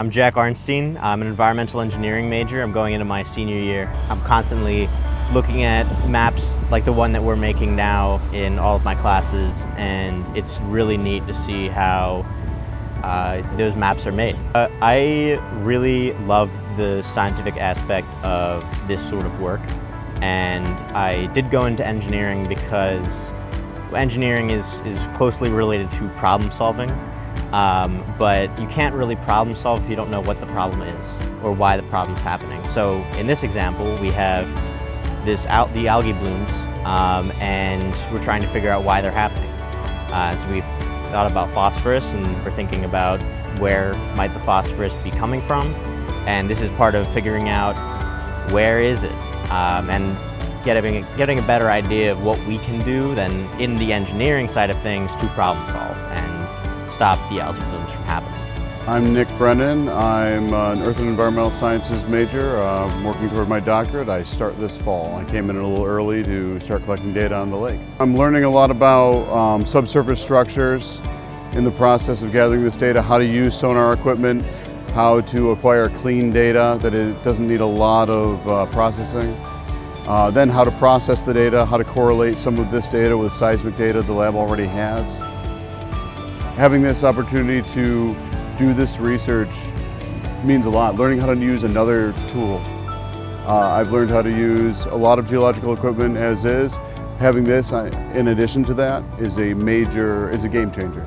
I'm Jack Arnstein. I'm an environmental engineering major. I'm going into my senior year. I'm constantly looking at maps like the one that we're making now in all of my classes, and it's really neat to see how those maps are made. I really love the scientific aspect of this sort of work, and I did go into engineering because engineering is closely related to problem solving. But you can't really problem solve if you don't know what the problem is or why the problem's happening. So in this example, we have the algae blooms, and we're trying to figure out why they're happening. So we've thought about phosphorus, and we're thinking about where might the phosphorus be coming from, and this is part of figuring out where is it, and getting a better idea of what we can do then in the engineering side of things to problem solve and stop the algae blooms from happening. I'm Nick Brennan. I'm an Earth and Environmental Sciences major. I'm working toward my doctorate. I start this fall. I came in a little early to start collecting data on the lake. I'm learning a lot about subsurface structures in the process of gathering this data, how to use sonar equipment, how to acquire clean data that it doesn't need a lot of processing. Then how to process the data, how to correlate some of this data with seismic data the lab already has. Having this opportunity to do this research means a lot. Learning how to use another tool. I've learned how to use a lot of geological equipment as is. Having this in addition to that is a game changer.